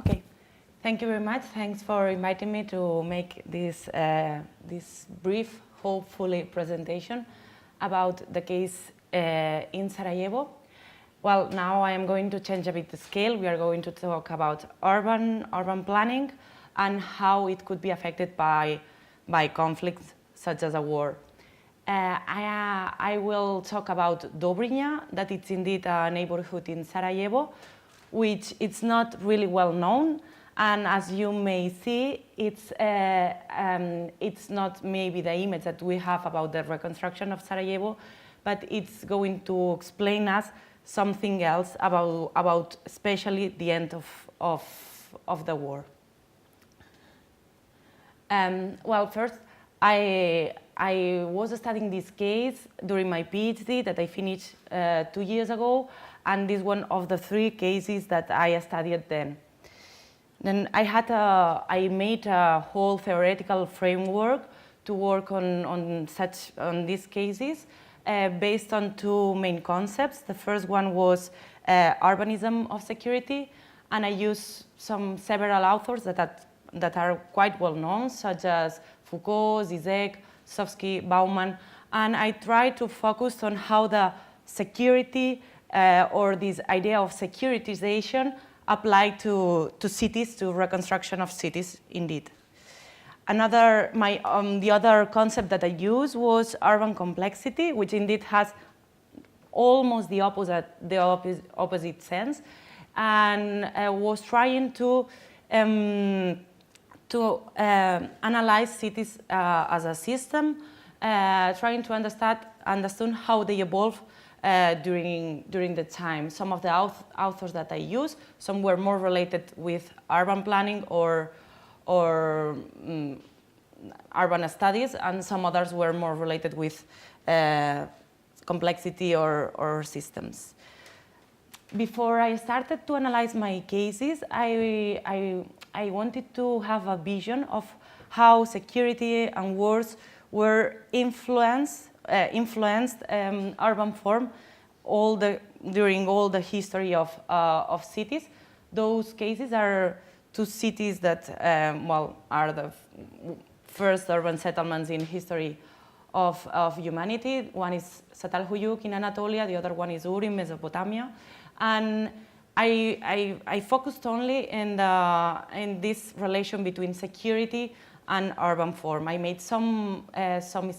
Okay, thank you very much. Thanks for inviting me to make this, this brief, hopefully, presentation about the case in Sarajevo. Well, now I am going to change a bit the scale. We are going to talk about urban planning and how it could be affected by conflicts such as a war. I will talk about Dobrinja, that it's indeed a neighborhood in Sarajevo, which it's not really well known. And as you may see, it's not maybe the image that we have about the reconstruction of Sarajevo, but it's going to explain us something else about especially the end of the war. Well, first, I was studying this case during my PhD that I finished 2 years ago, and this is one of the 3 cases that I studied then. Then I made a whole theoretical framework to work on these cases based on 2 main concepts. The first one was urbanism of security, and I used several authors that are quite well known, such as Foucault, Zizek, Sofsky, Bauman, and I tried to focus on how the security or this idea of securitization applied to cities, to reconstruction of cities, indeed. The other concept that I used was urban complexity, which indeed has almost the opposite sense, and was trying to analyze cities as a system, trying to understand how they evolve during the time. Some of the authors that I use, some were more related with urban planning or urban studies, and some others were more related with complexity or systems. Before I started to analyze my cases, I wanted to have a vision of how security and wars were influenced urban form during all the history of cities. Those cases are 2 cities that are the first urban settlements in history of humanity. One is Zat al-Huyuk in Anatolia, the other one is Ur in Mesopotamia. And I focused only in this relation between security and urban form. I made some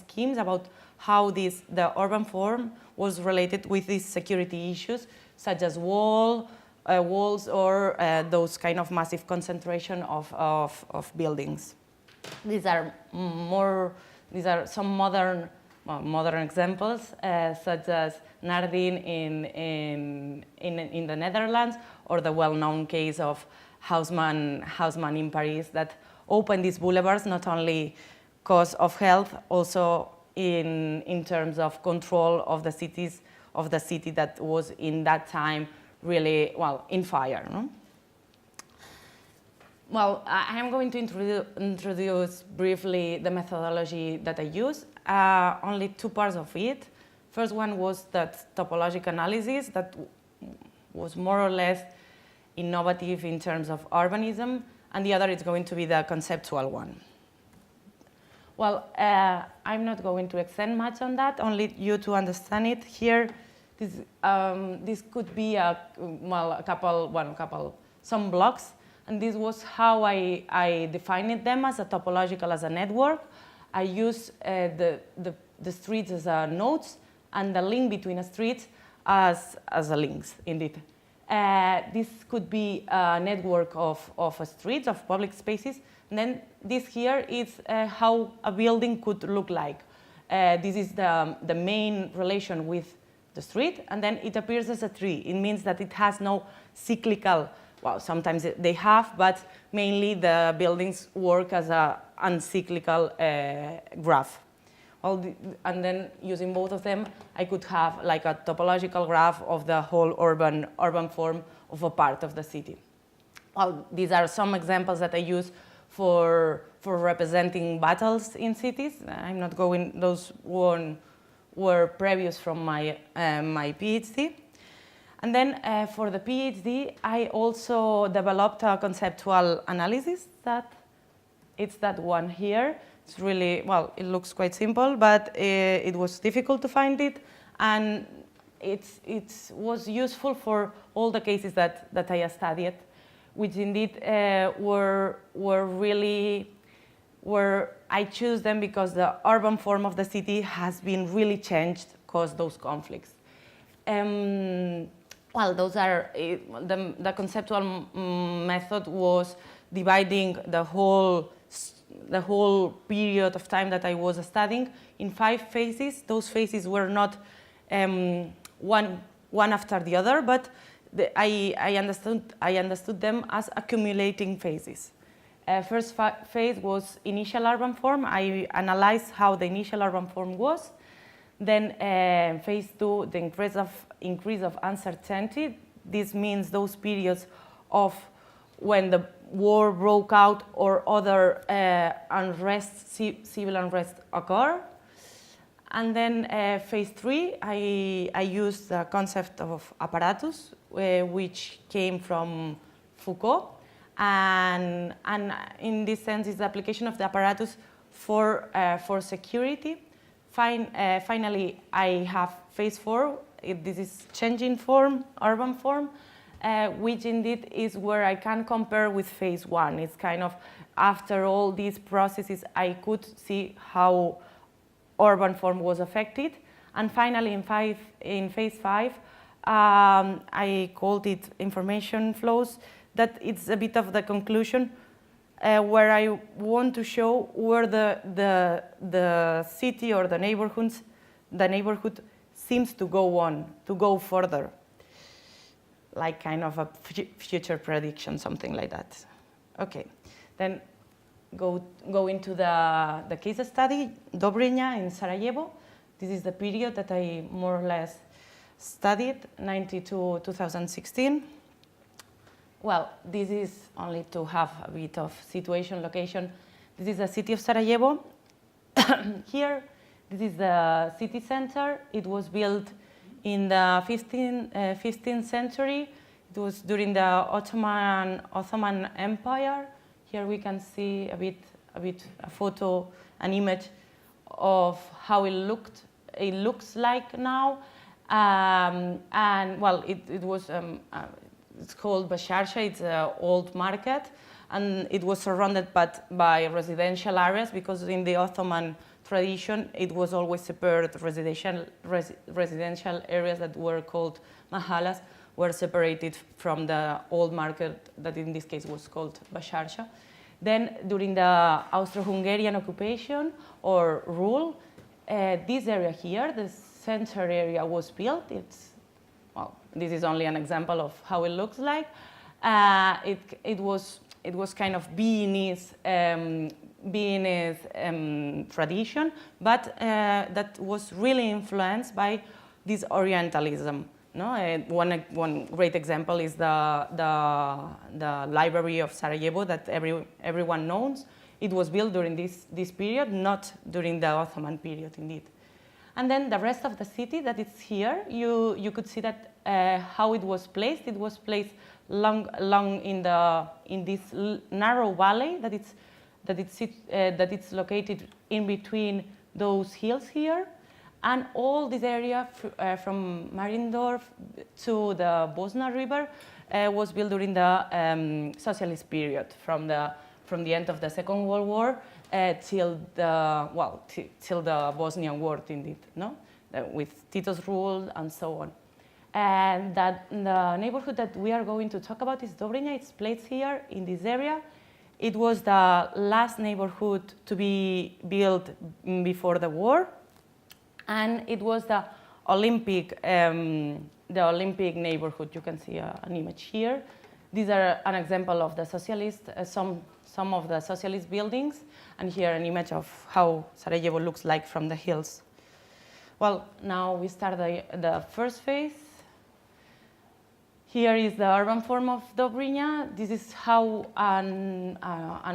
schemes about how the urban form was related with these security issues, such as walls or those kind of massive concentration of buildings. These are some modern examples, such as Naardin in the Netherlands, or the well-known case of Haussmann in Paris, that opened these boulevards not only cause of health, also in terms of control of the city that was in that time really in fire. No? Well, I am going to introduce briefly the methodology that I use. Only 2 parts of it. First one was that topological analysis that was more or less innovative in terms of urbanism, and the other is going to be the conceptual one. Well, I'm not going to extend much on that, only you to understand it here. This could be some blocks, and this was how I defined them as a topological, as a network. I use the streets as nodes, and the link between a street as a links, indeed. This could be a network of streets, of public spaces. And then this here is how a building could look like. This is the main relation with the street, and then it appears as a tree. It means that it has no cyclical, well, sometimes they have, but mainly the buildings work as an uncyclical graph. And then using both of them, I could have like a topological graph of the whole urban form of a part of the city. Well, these are some examples that I use for representing battles in cities. I'm not going, those were previous from my PhD. And then for the PhD, I also developed a conceptual analysis it's that one here. It's really, well, it looks quite simple, but it was difficult to find it. And it was useful for all the cases that I studied, which indeed were I choose them because the urban form of the city has been really changed because those conflicts. Well, those are, the conceptual method was dividing the whole period of time that I was studying in 5 phases. Those phases were not one after the other, but I understood them as accumulating phases. First phase was initial urban form. I analyzed how the initial urban form was. Then phase 2, the increase of uncertainty. This means those periods of when the war broke out or other civil unrest occur. And then phase 3, I used the concept of apparatus, which came from Foucault. And in this sense, it's the application of the apparatus for security. Finally, I have phase 4. This is changing form, urban form, which indeed is where I can compare with phase 1. It's kind of, after all these processes, I could see how urban form was affected. And finally, in phase 5, I called it information flows. That it's a bit of the conclusion where I want to show where the city or the neighborhood seems to go further, like kind of a future prediction, something like that. Okay, then go into the case study, Dobrinja in Sarajevo. This is the period that I more or less studied, 92 to 2016. Well, this is only to have a bit of situation, location. This is the city of Sarajevo. Here, this is the city center. It was built in the 15th century. It was during the Ottoman Empire. Here we can see a photo, an image of how it looks like now. And well, it was. It's called Basharsha, it's an old market, and it was surrounded by residential areas because in the Ottoman tradition, it was always separate. Residential areas that were called mahallas were separated from the old market that in this case was called Basharsha. Then during the Austro-Hungarian occupation or rule, this area here, the center area was built. Well, this is only an example of how it looks like. It was kind of Viennese tradition, but that was really influenced by this Orientalism. No? One great example is the library of Sarajevo that everyone knows. It was built during this period, not during the Ottoman period, indeed. And then the rest of the city that is here, you could see that how it was placed. It was placed along in this narrow valley that it's located in between those hills here, and all this area from Mariendorf to the Bosna River was built during the socialist period, from the end of the Second World War till the Bosnian War, indeed, no, with Tito's rule and so on. And that the neighborhood that we are going to talk about is Dobrinja. It's placed here in this area. It was the last neighborhood to be built before the war, and it was the Olympic neighborhood. You can see an image here. These are an example of the socialist, some of the socialist buildings, and here an image of how Sarajevo looks like from the hills. Well, now we start the first phase. Here is the urban form of Dobrinja. This is how an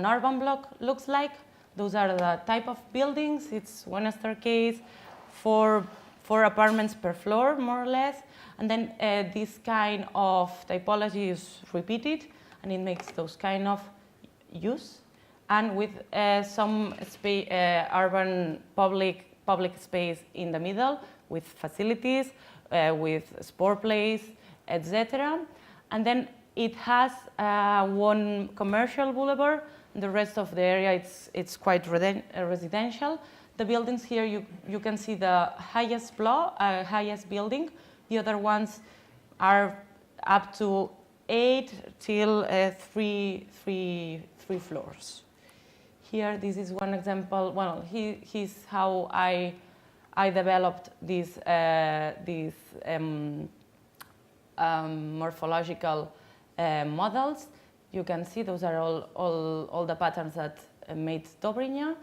urban block looks like. Those are the type of buildings. It's one staircase, four 4 apartments per floor, more or less. And then this kind of typology is repeated, and it makes those kind of use. And with some urban public space in the middle, with facilities, with sport plays, etc. And then it has one commercial boulevard. The rest of the area, it's quite residential. The buildings here, you can see the highest floor, highest building. The other ones are up to 8 till 3 floors. Here, this is one example. Well, here's how I developed these morphological models. You can see those are all the patterns that made Dobrynya.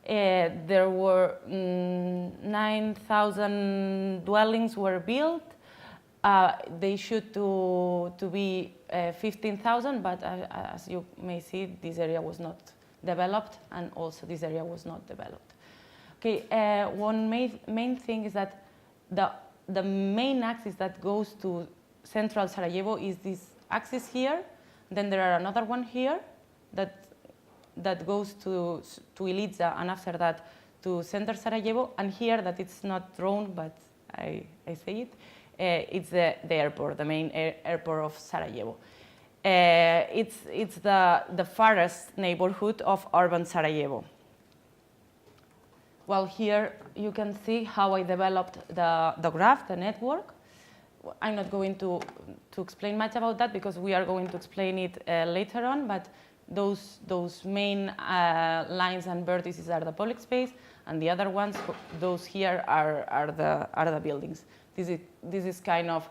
There were 9,000 dwellings were built. They should to be 15,000, but as you may see, this area was not developed, and also this area was not developed. Okay, one main thing is that the main axis that goes to central Sarajevo is this axis here. Then there are another one here that goes to Ilidza, and after that to center Sarajevo. And here that it's not drawn, but I say it. It's the airport, the main airport of Sarajevo. It's the farthest neighborhood of urban Sarajevo. Well, here you can see how I developed the graph, the network. I'm not going to explain much about that because we are going to explain it later on, but those main lines and vertices are the public space, and the other ones, those here are the buildings. This is kind of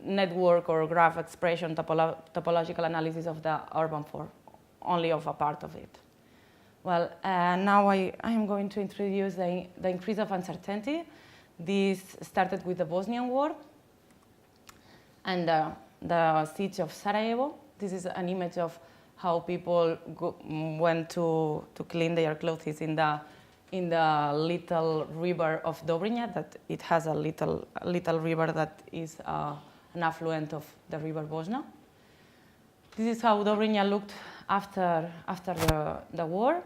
network or graph expression, topological analysis of the urban form, only of a part of it. Well, now I am going to introduce the increase of uncertainty. This started with the Bosnian War and the siege of Sarajevo. This is an image of how people went to clean their clothes in the little river of Dobrynya. That it has a little river that is an affluent of the river Bosna. This is how Dobrynya looked after the war,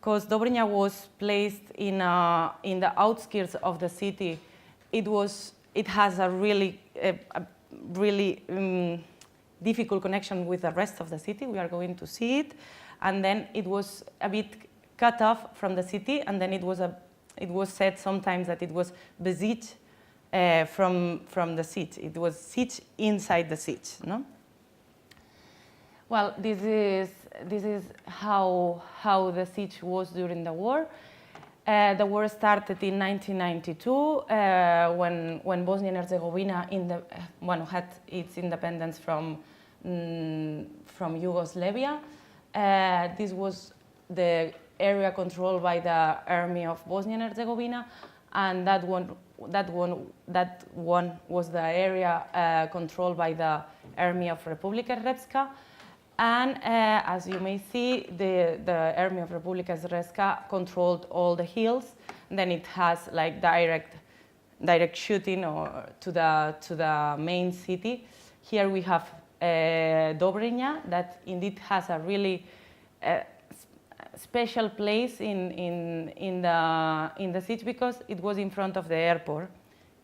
because Dobrynya was placed in the outskirts of the city. It has a really difficult connection with the rest of the city. We are going to see it, and then it was a bit cut off from the city, and then it was said sometimes that it was besieged from the siege. It was siege inside the siege, no? Well, this is how the siege was during the war. The war started in 1992 when Bosnia and Herzegovina had its independence from Yugoslavia. This was the area controlled by the army of Bosnia and Herzegovina, and that one was the area controlled by the army of Republika Srpska. And as you may see, the army of Republika Srpska controlled all the hills. And then it has like direct shooting or to the main city. Here we have Dobrynya, that indeed has a really special place in the siege because it was in front of the airport.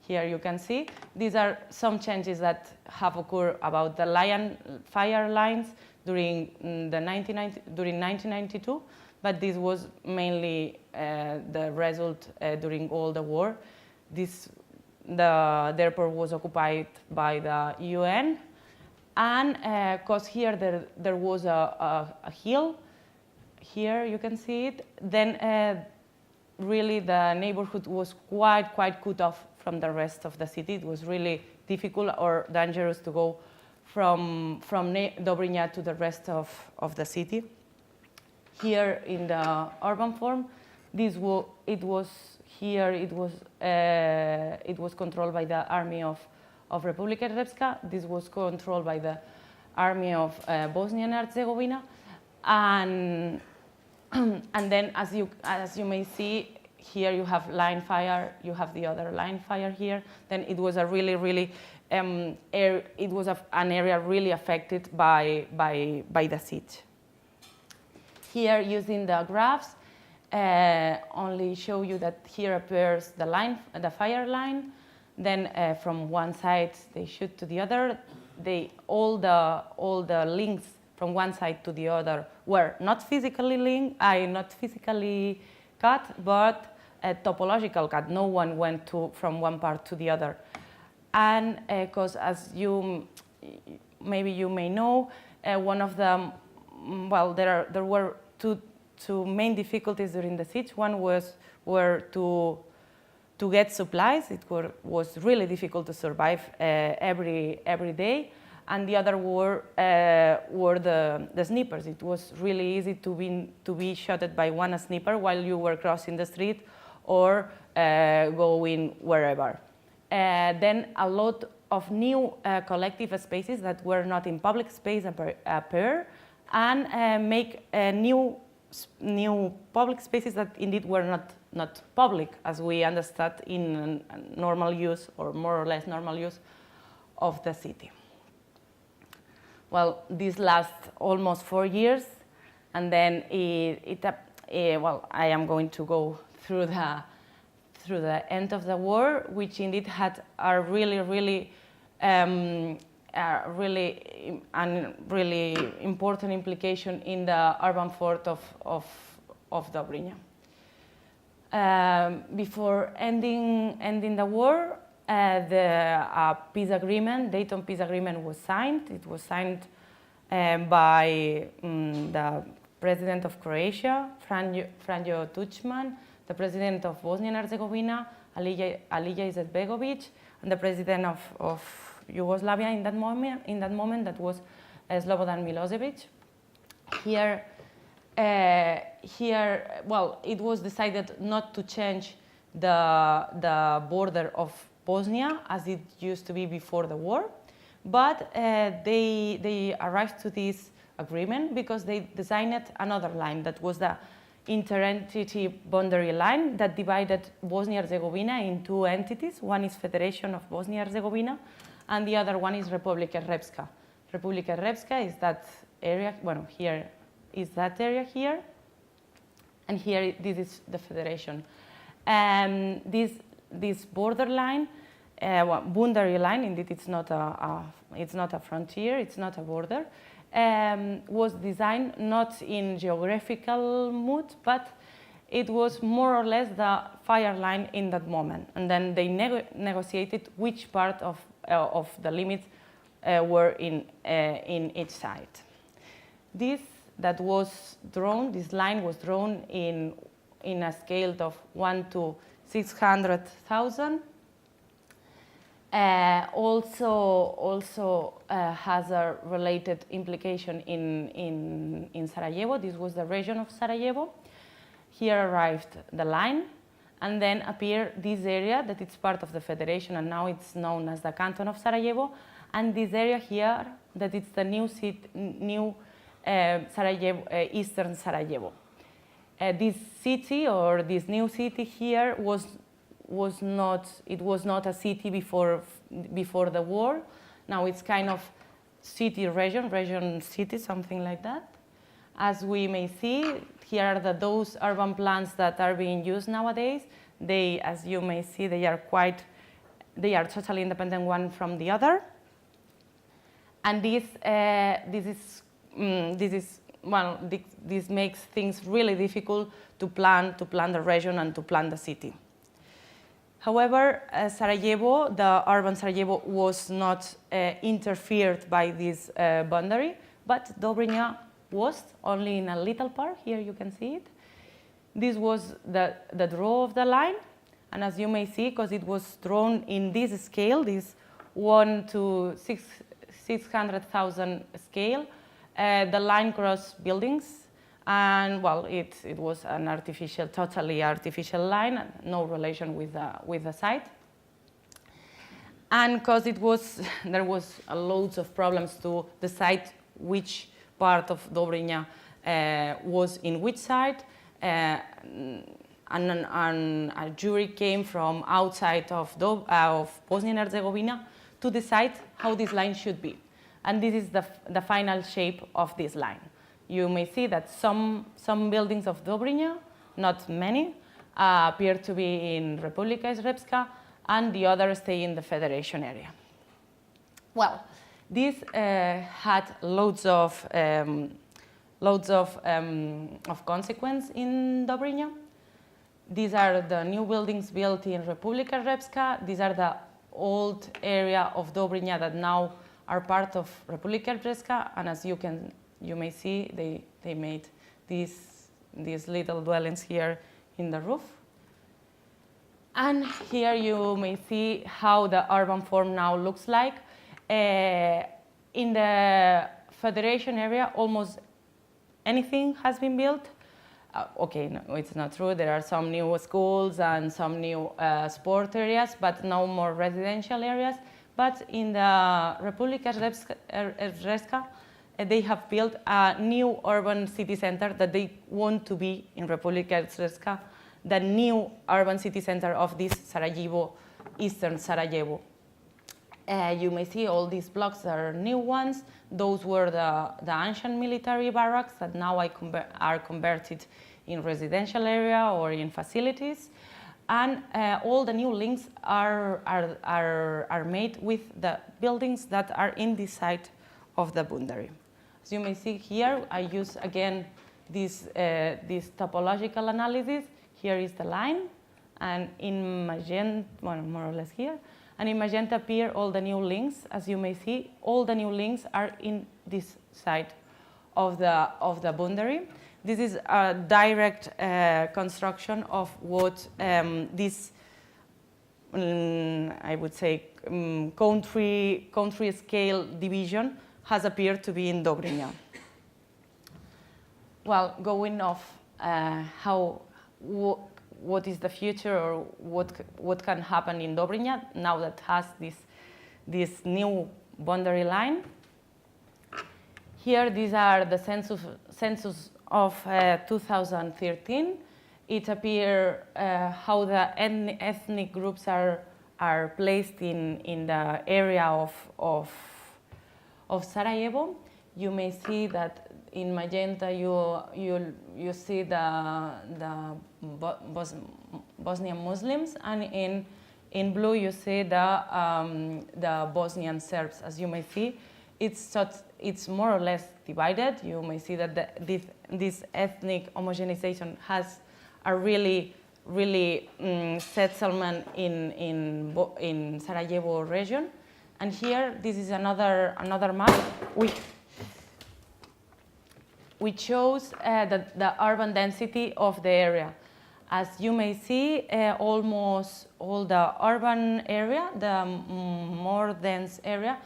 Here you can see these are some changes that have occurred about the fire lines during 1992, but this was mainly the result during all the war. The airport was occupied by the UN, and because here there was a hill. Here you can see it. Then really the neighborhood was quite cut off from the rest of the city. It was really difficult or dangerous to go from Dobrynya to the rest of the city. Here in the urban form, it was controlled by the army of Republika Srpska. This was controlled by the army of Bosnia and Herzegovina, and then as you may see here you have line fire, you have the other line fire here. Then it was a really an area really affected by the siege. Here, using the graphs, only show you that here appears the fire line. Then from one side they shoot to the other. All the links from one side to the other were not physically cut, but a topological cut. No one went from one part to the other. And because, as maybe you may know, one of the there were two main difficulties during the siege. One were to get supplies. It was really difficult to survive every day. And the other were the snipers. It was really easy to be shot by one sniper while you were crossing the street or going wherever. Then a lot of new collective spaces that were not in public space appear, and make new public spaces that indeed were not public, as we understand in normal use, or more or less normal use, of the city. Well, this lasts almost 4 years, and then I am going to go through the end of the war, which indeed had a really important implication in the urban fort of Dobrinja. Before ending the war, the peace agreement, Dayton Peace Agreement, was signed. It was signed by the President of Croatia, Franjo Tuđman, the President of Bosnia and Herzegovina, Alija Izetbegovic, and the President of Yugoslavia in that moment, that was Slobodan Milosevic. Here, it was decided not to change the border of Bosnia as it used to be before the war, but they arrived to this agreement because they designed another line that was the inter-entity boundary line that divided Bosnia-Herzegovina in two entities. One is Federation of Bosnia-Herzegovina, and the other one is Republika Srpska. Republika Srpska is that area, here is that area here, and here this is the federation. This borderline, boundary line, indeed it's not a frontier, it's not a border, was designed not in geographical mood, but it was more or less the fire line in that moment. And then they negotiated which part of the limits were in each side. This line was drawn in a scale of 1 to 600,000. Also has a related implication in Sarajevo. This was the region of Sarajevo. Here arrived the line, and then appeared this area that it's part of the federation, and now it's known as the Canton of Sarajevo. And this area here, that it's the new Sarajevo, Eastern Sarajevo. This city, or this new city here, was not a city before the war. Now it's kind of region city, something like that. As we may see, here are those urban plans that are being used nowadays. As you may see, they are totally independent one from the other. And this makes things really difficult to plan the region and to plan the city. However, Sarajevo, the urban Sarajevo, was not interfered by this boundary, but Dobrinja was, only in a little part. Here you can see it. This was the draw of the line, and as you may see, because it was drawn in this scale, this 1 to 600,000 scale, the line crossed buildings, and it was an totally artificial line, no relation with the site. And because there was loads of problems to decide which part of Dobrinja was in which side, and a jury came from outside of Bosnia and Herzegovina to decide how this line should be. And this is the final shape of this line. You may see that some buildings of Dobrinja, not many, appear to be in Republika Srpska, and the others stay in the Federation area. Well, this had loads of consequence in Dobrinja. These are the new buildings built in Republika Srpska. These are the old area of Dobrinja that now are part of Republika Srpska, and as you may see, they made these little dwellings here in the roof. And here you may see how the urban form now looks like. In the Federation area, almost anything has been built. Okay, no, it's not true. There are some new schools and some new sport areas, but no more residential areas. But in the Republika Srpska, they have built a new urban city center that they want to be in Republika Srpska, the new urban city center of this Sarajevo, eastern Sarajevo. You may see all these blocks are new ones. Those were the ancient military barracks that now are converted in residential area or in facilities. And all the new links are made with the buildings that are in this side of the boundary. As you may see here, I use again this topological analysis. Here is the line, and in magenta, well, more or less here, and in magenta appear all the new links. As you may see, all the new links are in this side of the boundary. This is a direct construction of what this, I would say, country scale division has appeared to be in Dobrinja. Well, going off what is the future or what can happen in Dobrinja now that has this new boundary line. Here, these are the census of 2013. It appears how the ethnic groups are placed in the area of Sarajevo. You may see that in magenta you see the Bosnian Muslims, and in blue you see the Bosnian Serbs. As you may see, it's more or less divided. You may see that this ethnic homogenization has a really settlement in Sarajevo region. And here, this is another map which shows the urban density of the area. As you may see, almost all the urban area, the more dense area,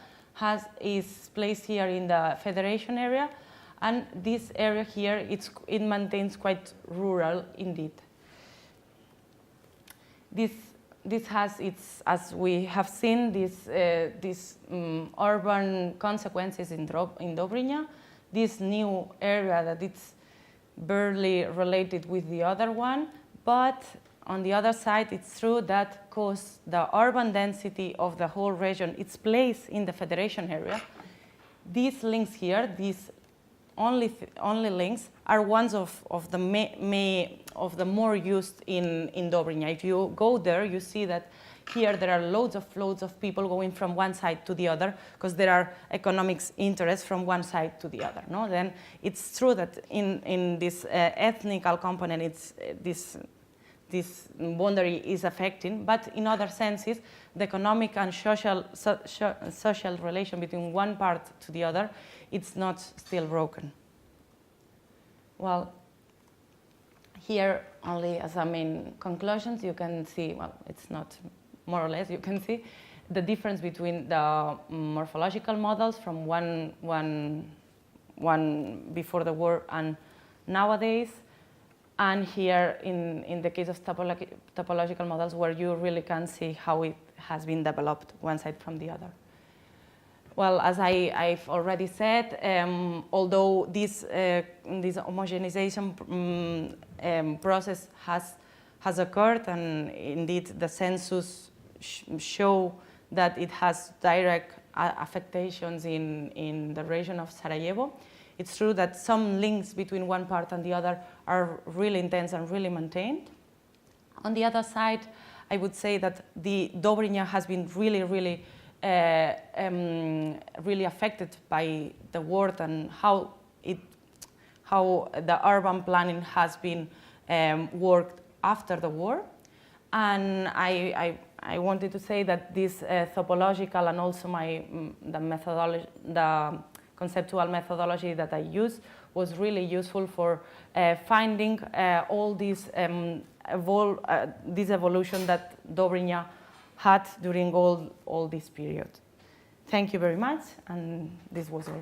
is placed here in the Federation area, and this area here, it maintains quite rural indeed. This has as we have seen, these urban consequences in Dobrinja. This new area that it's barely related with the other one, but on the other side, it's true that because the urban density of the whole region, its place in the Federation area, these links here, these only links, are ones of the more used in Dobrinja. If you go there, you see that here there are loads of people going from one side to the other because there are economic interests from one side to the other. No, then it's true that in this ethnical component, it's this boundary is affecting, but in other senses, the economic and social relation between one part to the other, it's not still broken. Well, here only as a main conclusions, you can see, well, it's not more or less, you can see the difference between the morphological models from one before the war and nowadays, and here in the case of topological models where you really can see how it has been developed one side from the other. Well, as I've already said, although this homogenization process has has occurred, and indeed the census show that it has direct affectations in the region of Sarajevo. It's true that some links between one part and the other are really intense and really maintained. On the other side, I would say that the Dobrinja has been really, really, really affected by the war and how the urban planning has been worked after the war. And I wanted to say that this topological and also the methodology, the conceptual methodology that I used was really useful for finding all this evolution that Dobrinja had during all this period. Thank you very much, and this was all.